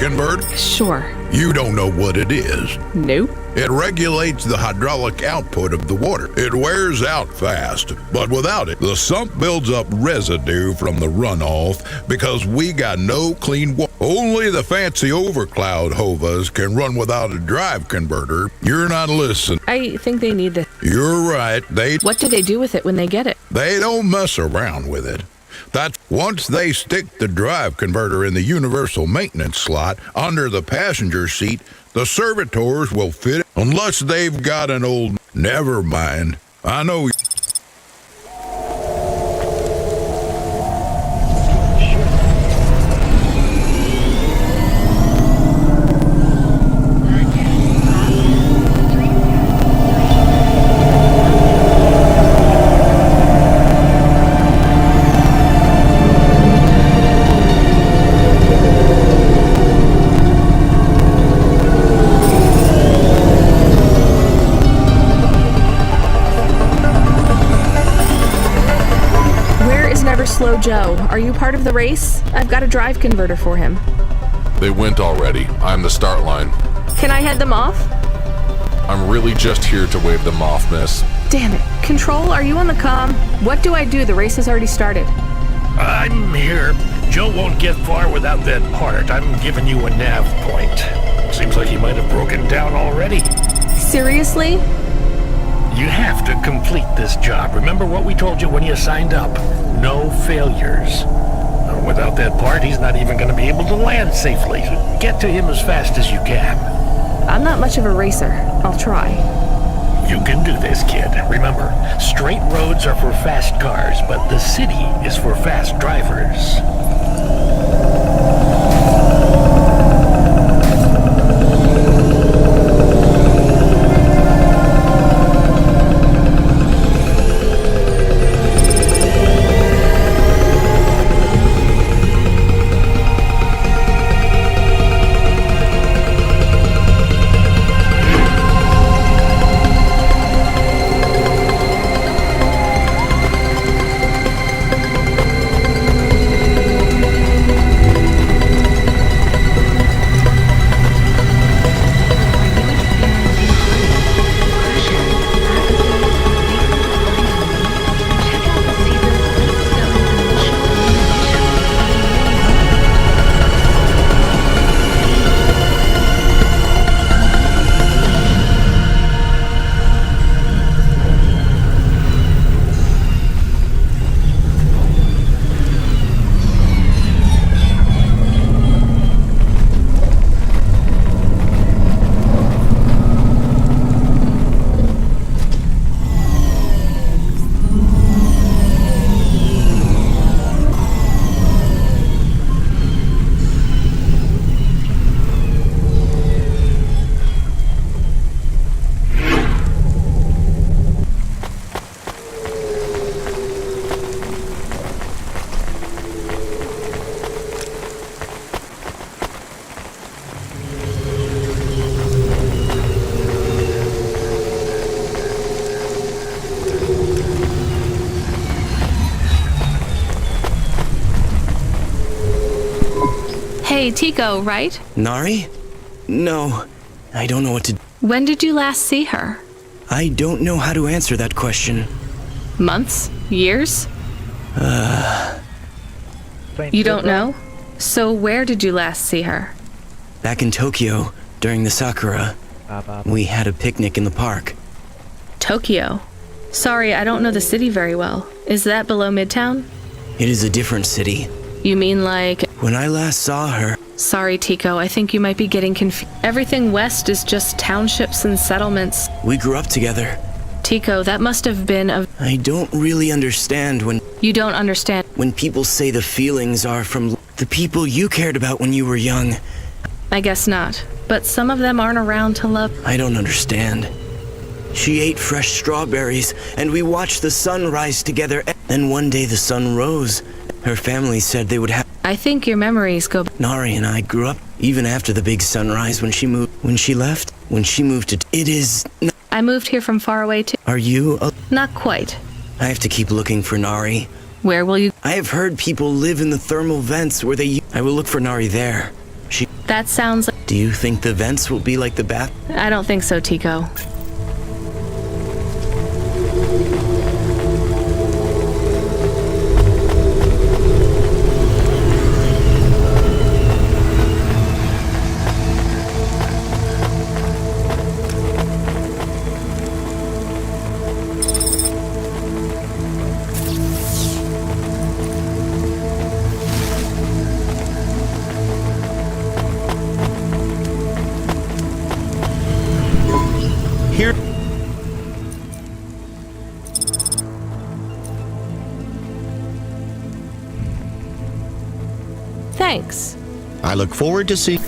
converter? Sure. You don't know what it is. Nope. It regulates the hydraulic output of the water. It wears out fast, but without it, the sump builds up residue from the runoff because we got no clean water. Only the fancy overcloud Hovas can run without a drive converter. You're not listening. I think they need this. You're right. What do they do with it when they get it? They don't mess around with it. That's once they stick the drive converter in the universal maintenance slot under the passenger seat, the servitors will fit it unless they've got an old... Never mind. I know... Slow Joe, are you part of the race? I've got a drive converter for him. They went already. I'm the start line. Can I head them off? I'm really just here to wave them off, miss. Damn it. Control, are you on the comm? What do I do? The race has already started. I'm here. Joe won't get far without that part. I'm giving you a nav point. Seems like he might have broken down already. Seriously? You have to complete this job. Remember what we told you when you signed up? No failures. Without that part, he's not even going to be able to land safely. Get to him as fast as you can. I'm not much of a racer. I'll try. You can do this, kid. Remember, straight roads are for fast cars, but the city is for fast drivers. Hey, Tico, right? Nari? No, I don't know what to... When did you last see her? I don't know how to answer that question. Months? Years? You don't know? So where did you last see her? Back in Tokyo, during the Sakura. We had a picnic in the park. Tokyo? Sorry, I don't know the city very well. Is that below Midtown? It is a different city. You mean like... When I last saw her... Sorry, Tico, I think you might be getting confused. Everything west is just townships and settlements. We grew up together. Tico, that must have been a... I don't really understand when... You don't understand? When people say the feelings are from the people you cared about when you were young. I guess not. But some of them aren't around to love... I don't understand. She ate fresh strawberries, and we watched the sun rise together. Then one day the sun rose. Her family said they would have... I think your memories go... Nari and I grew up even after the big sunrise when she moved... When she left? When she moved to... It is... I moved here from far away too. Are you... Not quite. I have to keep looking for Nari. Where will you... I have heard people live in the thermal vents where they... I will look for Nari there. That sounds like... Do you think the vents will be like the bath? I don't think so, Tico. Here. Thanks. I look forward to seeing...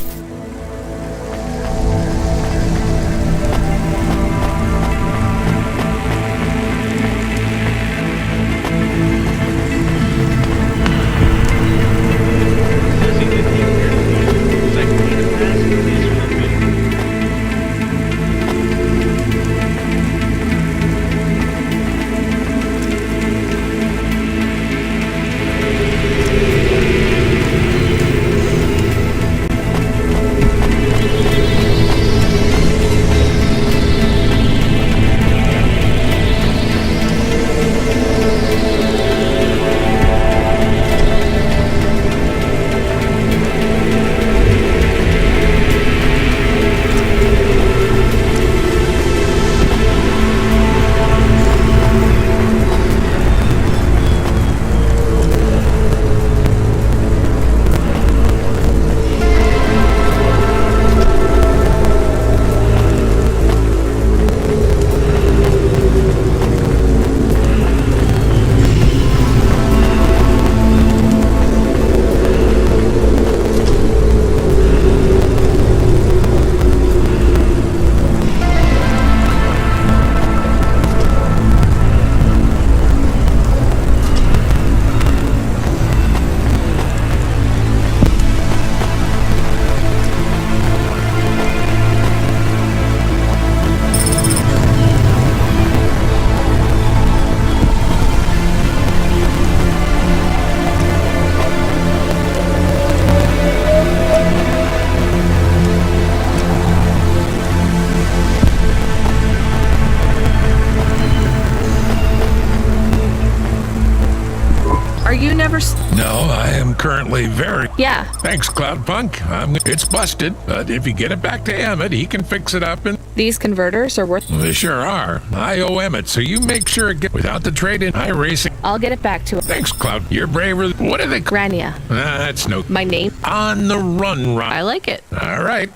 No, I am currently very... Yeah. Thanks, CloudPunk. It's busted, but if you get it back to Emmett, he can fix it up and... These converters are worth... They sure are. I owe Emmett, so you make sure it gets... Without the trade-in, iRacing... I'll get it back to him. Thanks, Cloud. You're braver. What are they... Grania. That's no... My name? On the run, I like it. All right.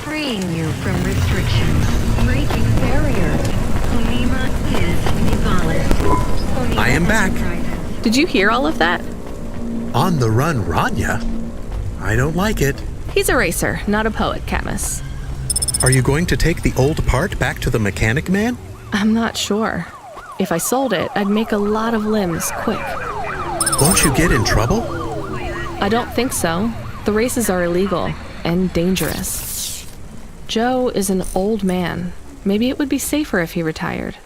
Freeing you from restrictions, breaking barriers. Konima is demolished. I am back. Did you hear all of that? On the run, Rania? I don't like it. He's a racer, not a poet, Camus. Are you going to take the old part back to the mechanic man? I'm not sure. If I sold it, I'd make a lot of limbs quick. Won't you get in trouble? I don't think so. The races are illegal and dangerous. Joe is an old man. Maybe it would be safer if he retired.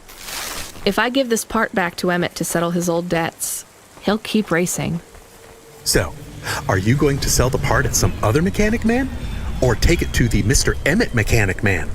If I give this part back to Emmett to settle his old debts, he'll keep racing. So, are you going to sell the part at some other mechanic man? Or take it to the Mr. Emmett mechanic man?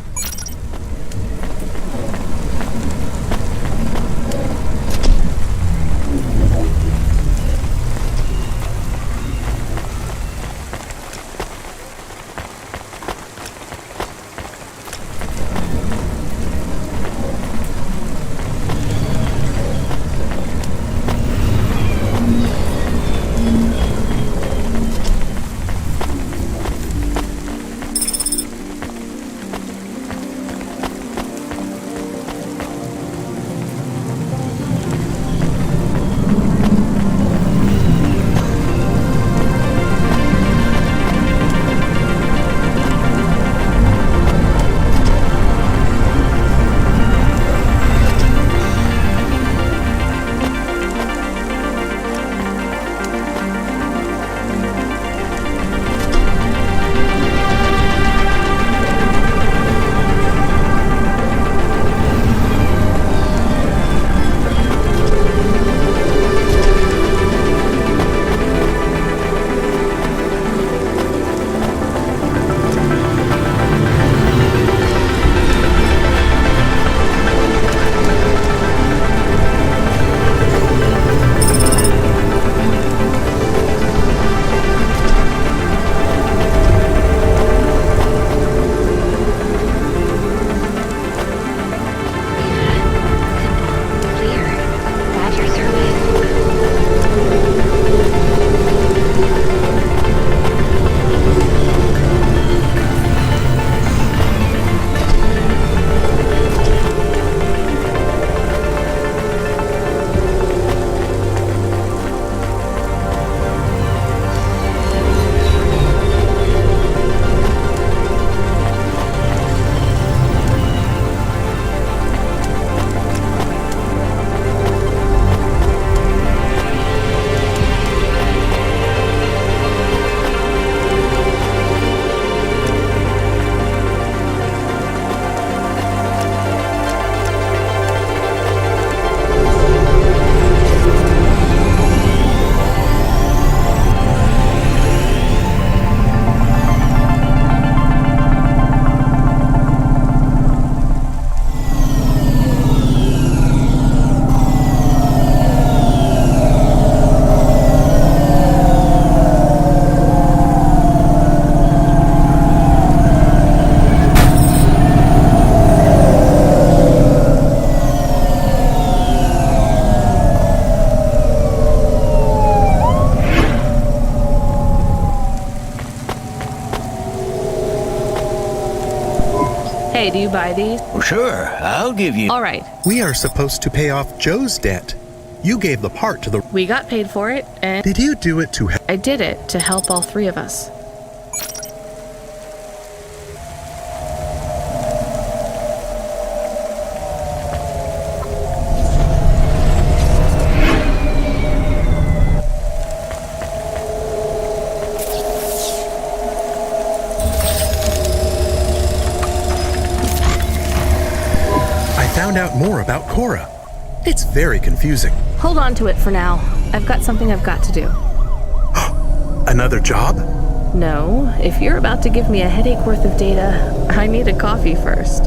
Hey, do you buy these? Sure, I'll give you. All right, We are supposed to pay off Joe's debt. You gave the part to the... we got paid for it, and Did you do it to help? I did it to help all three of us. I found out more about Cora. It's very confusing. Hold on to it for now. I've got something I've got to do. Another job? No, if you're about to give me a headache worth of data, I need a coffee first.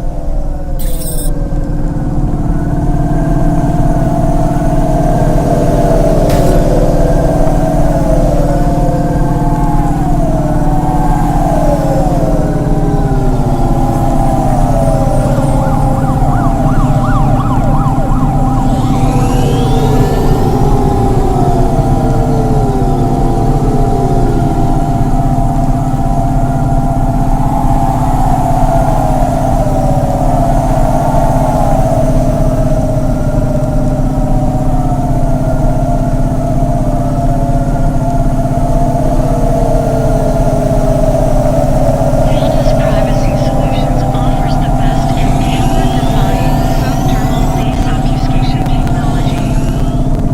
Janus Privacy Solutions offers the best in camera-designed sub-thermal face obfuscation technology.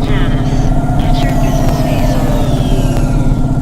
Janus, get your business face on.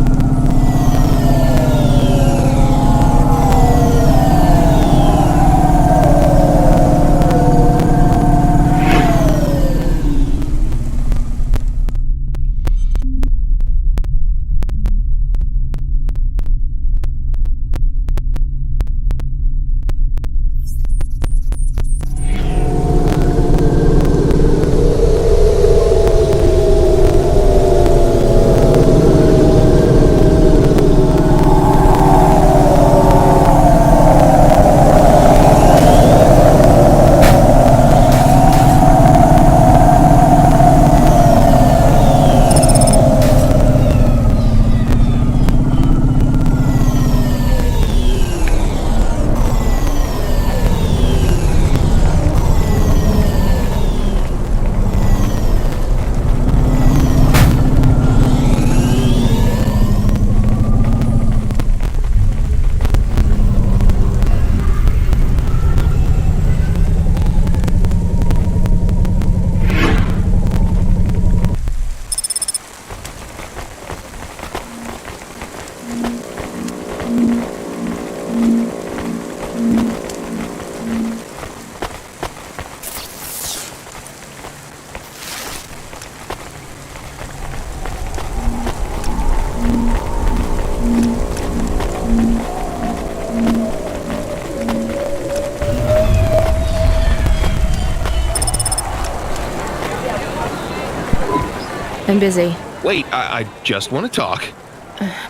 I'm busy Wait, I just want to talk.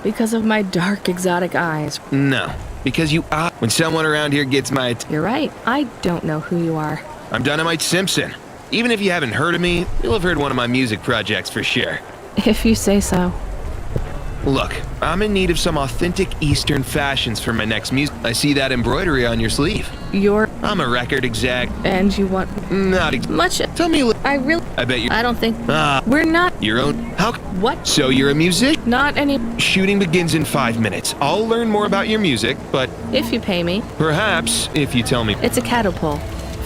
because of my dark, exotic eyes. No, because you are. When someone around here gets my You're right, I don't know who you are. I'm Dynamite Simpson. Even if you haven't heard of me, you'll have heard one of my music projects for sure. If you say so. Look, I'm in need of some authentic Eastern fashions for my next music. I see that embroidery on your sleeve. You're... I'm a record exec. and you want... Not ex- much... Tell me a li- I really... I bet you I don't think... Ah, we're not... your own. How? What? So you're a music? Not any... Shooting begins in 5 minutes. I'll learn more about your music, but If you pay me. perhaps if you tell me It's a catapult.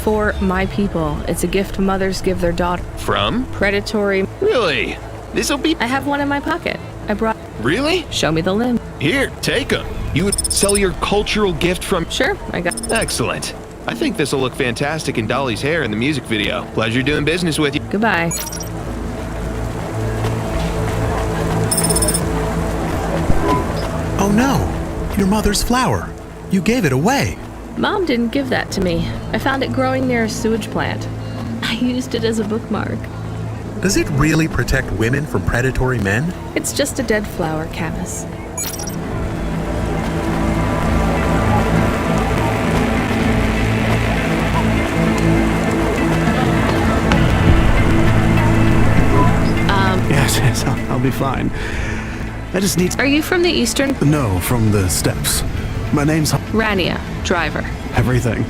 For my people. It's a gift mothers give their daughter. from. Predatory... Really? This'll be. I have one in my pocket. I brought... Really? Show me the limb. Here, take them. You would sell your cultural gift from. Sure, I got... Excellent. I think this will look fantastic in Dolly's hair in the music video. Pleasure doing business with you. Goodbye. Oh no, your mother's flower. You gave it away. Mom didn't give that to me. I found it growing near a sewage plant. I used it as a bookmark. Does it really protect women from predatory men? It's just a dead flower, Camus. Yes, I'll be fine. I just need... Are you from the Eastern? No, from the steps. My name's... Rania, driver. Everything.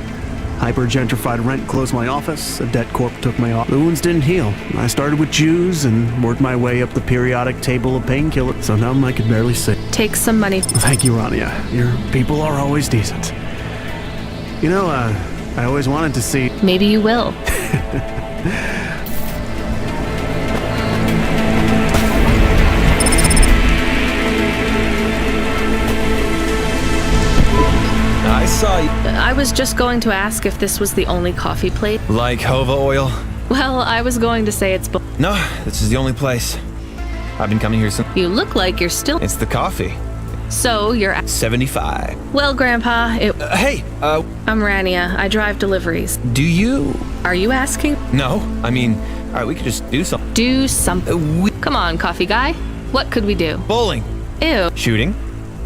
Hyper-gentrified rent closed my office, a debt corp took my office. The wounds didn't heal. I started with Jews and worked my way up the periodic table of painkillers, so numb I could barely sit. Take some money. Thank you, Rania. Your people are always decent. You know, I always wanted to see... Maybe you will. I saw you. I was just going to ask if this was the only coffee plate. Like Hova oil? Well, I was going to say it's No, this is the only place. I've been coming here since... You look like you're still... It's the coffee. So, you're... 75. Well, Grandpa, hey, I'm Rania. I drive deliveries. Do you... Are you asking? No, I mean, alright, we could just do something. Do something. Come on, coffee guy. What could we do? Bowling. Ew. Shooting.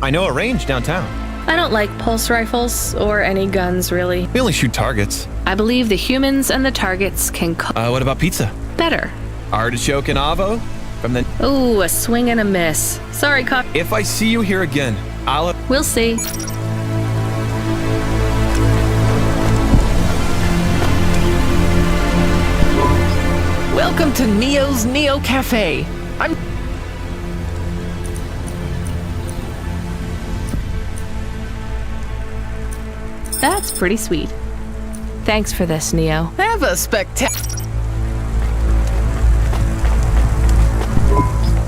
I know a range downtown. I don't like pulse rifles or any guns, really. We only shoot targets. I believe the humans and the targets can what about pizza? better. Artichoke and avo? From the... Ooh, a swing and a miss. Sorry, cop. If I see you here again, I'll... We'll see. Welcome to Neo's Neo Cafe. That's pretty sweet. Thanks for this, Neo. Have a spectacular...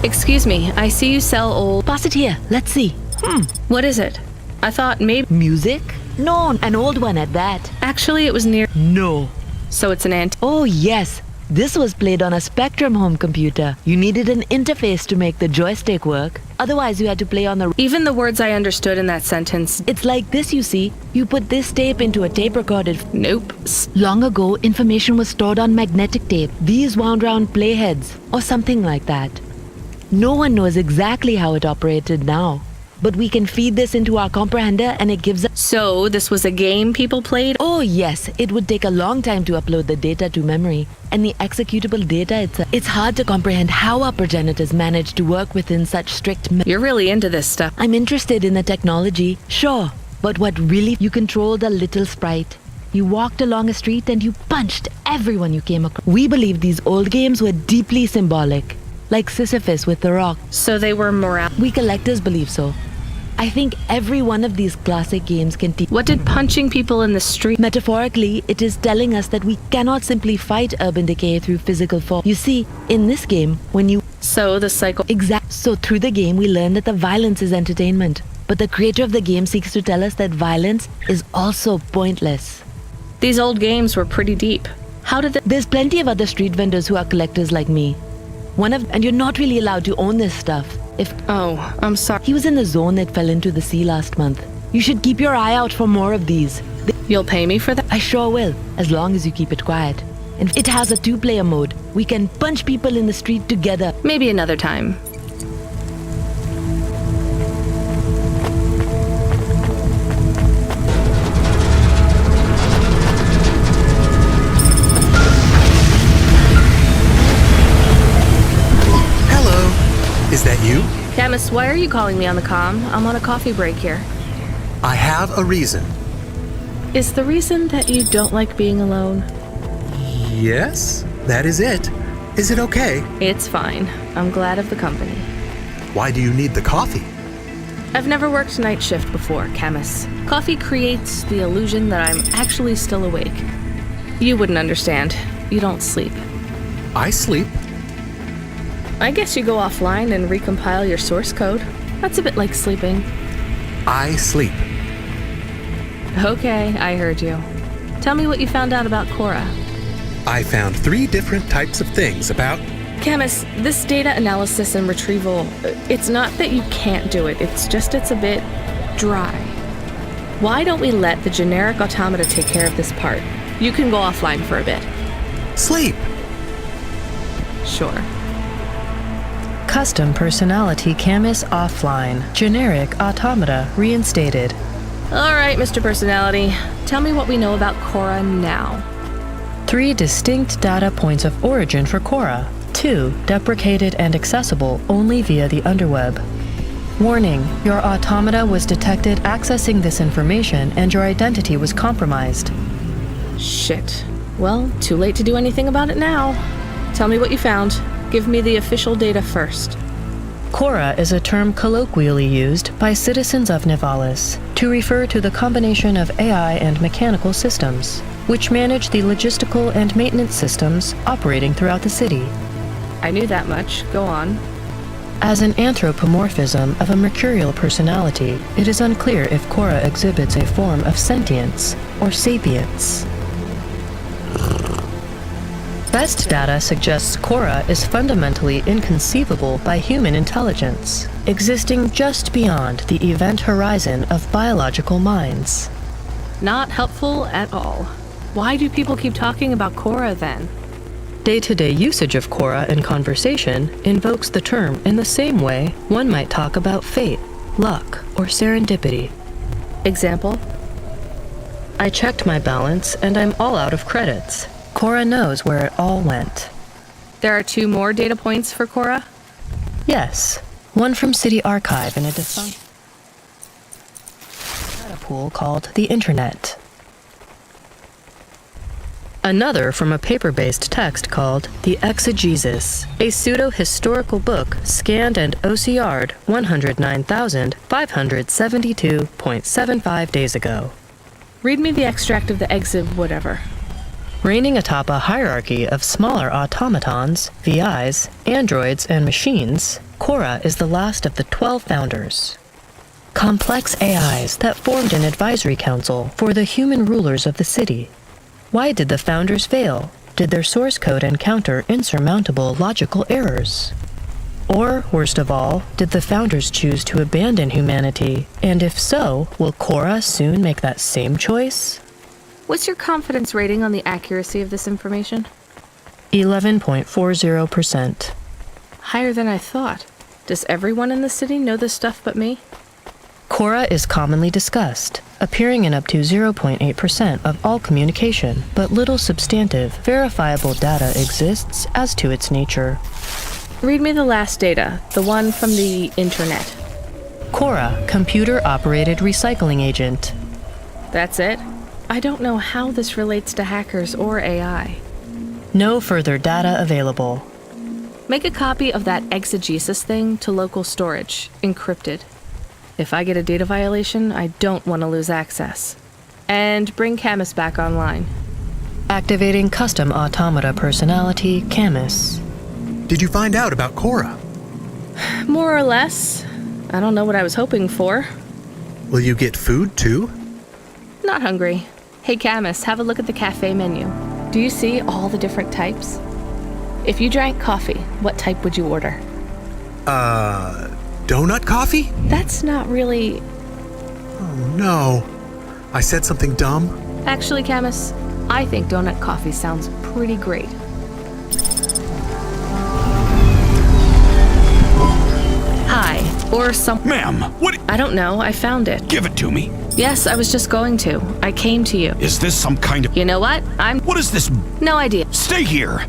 Excuse me, I see you sell old... Pass it here, let's see. What is it? I thought maybe... Music? No, an old one at that. Actually, it was near... No. So it's an antique... Oh, yes. This was played on a Spectrum home computer. You needed an interface to make the joystick work. Otherwise, you had to play on the... Even the words I understood in that sentence... It's like this, you see. You put this tape into a tape-recorded... Nope. Long ago, information was stored on magnetic tape. These wound round playheads, or something like that. No one knows exactly how it operated now. But we can feed this into our comprehender and it gives us... So, this was a game people played? Oh yes, it would take a long time to upload the data to memory. And the executable data, it's hard to comprehend how our progenitors managed to work within such strict... You're really into this stuff. I'm interested in the technology, sure. But what really... You controlled a little sprite. You walked along a street and you punched everyone you came across. We believe these old games were deeply symbolic. Like Sisyphus with the rock. So they were moral. We collectors believe so. I think every one of these classic games can teach... What did punching people in the street... Metaphorically, it is telling us that we cannot simply fight urban decay through physical force. You see, in this game, when you... So the cycle... So through the game, we learn that the violence is entertainment. But the creator of the game seeks to tell us that violence is also pointless. These old games were pretty deep. How did There's plenty of other street vendors who are collectors like me. And you're not really allowed to own this stuff. Oh, I'm sorry. He was in the zone that fell into the sea last month. You should keep your eye out for more of these. You'll pay me for that? I sure will, as long as you keep it quiet. And it has a 2-player mode. We can punch people in the street together. Maybe another time. Is that you? Camus, why are you calling me on the comm? I'm on a coffee break here. I have a reason. Is the reason that you don't like being alone? Yes, that is it. Is it okay? It's fine. I'm glad of the company. Why do you need the coffee? I've never worked night shift before, Camus. Coffee creates the illusion that I'm actually still awake. You wouldn't understand. You don't sleep. I sleep. I guess you go offline and recompile your source code. That's a bit like sleeping. I sleep. Okay, I heard you. Tell me what you found out about Cora. I found 3 different types of things about... Camus, this data analysis and retrieval, it's not that you can't do it, it's just it's a bit dry. Why don't we let the generic automata take care of this part? You can go offline for a bit. Sleep! Sure. Custom personality Camus offline. Generic automata reinstated. All right, Mr. Personality. Tell me what we know about Cora now. 3 distinct data points of origin for Cora. 2 deprecated and accessible only via the underweb. Warning, your automata was detected accessing this information and your identity was compromised. Shit. Well, too late to do anything about it now. Tell me what you found. Give me the official data first. Cora is a term colloquially used by citizens of Nivalis to refer to the combination of AI and mechanical systems, which manage the logistical and maintenance systems operating throughout the city. I knew that much. Go on. As an anthropomorphism of a mercurial personality, it is unclear if Cora exhibits a form of sentience or sapience. Best data suggests Cora is fundamentally inconceivable by human intelligence, existing just beyond the event horizon of biological minds. Not helpful at all. Why do people keep talking about Cora then? Day-to-day usage of Cora in conversation invokes the term in the same way one might talk about fate, luck, or serendipity. Example? I checked my balance and I'm all out of credits. Cora knows where it all went. There are 2 more data points for Cora? Yes. One from City Archive in a defunct data pool called the Internet. Another from a paper-based text called The Exegesis, a pseudo-historical book scanned and OCR'd 109,572.75 days ago. Read me the extract of the exib whatever. Reigning atop a hierarchy of smaller automatons, VIs, androids, and machines, Cora is the last of the 12 founders. Complex AIs that formed an advisory council for the human rulers of the city. Why did the founders fail? Did their source code encounter insurmountable logical errors? Or, worst of all, did the founders choose to abandon humanity? And if so, will Cora soon make that same choice? What's your confidence rating on the accuracy of this information? 11.40%. Higher than I thought. Does everyone in the city know this stuff but me? Cora is commonly discussed, appearing in up to 0.8% of all communication, but little substantive, verifiable data exists as to its nature. Read me the last data, the one from the Internet. Cora, computer-operated recycling agent. That's it? I don't know how this relates to hackers or AI. No further data available. Make a copy of that exegesis thing to local storage, encrypted. If I get a data violation, I don't want to lose access. And bring Camus back online. Activating custom automata personality, Camus. Did you find out about Cora? More or less. I don't know what I was hoping for. Will you get food too? Not hungry. Hey Camus, have a look at the cafe menu. Do you see all the different types? If you drank coffee, what type would you order? Donut coffee? That's not really... Oh no. I said something dumb? Actually, Camus, I think donut coffee sounds pretty great. Hi, or some... Ma'am, what... I don't know, I found it. Give it to me. Yes, I was just going to. I came to you. Is this some kind of... You know what? What is this? No idea. Stay here.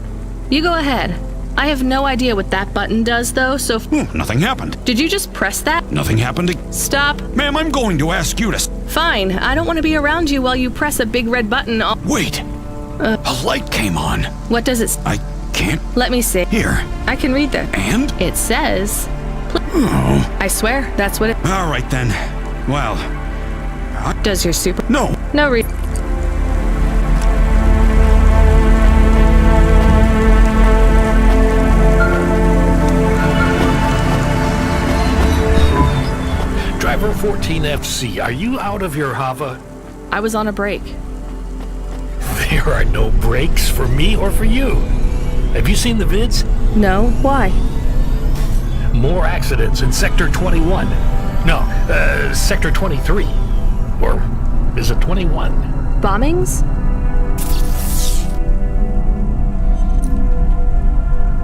You go ahead. I have no idea what that button does, though, so... Nothing happened. Did you just press that? Nothing happened. Stop. Ma'am, I'm going to ask you to... Fine. I don't want to be around you while you press a big red button on... Wait. A light came on. What does it... I can't... Let me see. Here. I can read that. And? It says... Oh. I swear, that's what it... All right, then. Well... Does your super... No. No read... Driver 14FC, are you out of your Hava? I was on a break. There are no breaks for me or for you. Have you seen the vids? No, why? More accidents in Sector 21. No, Sector 23. Or is it 21? Bombings?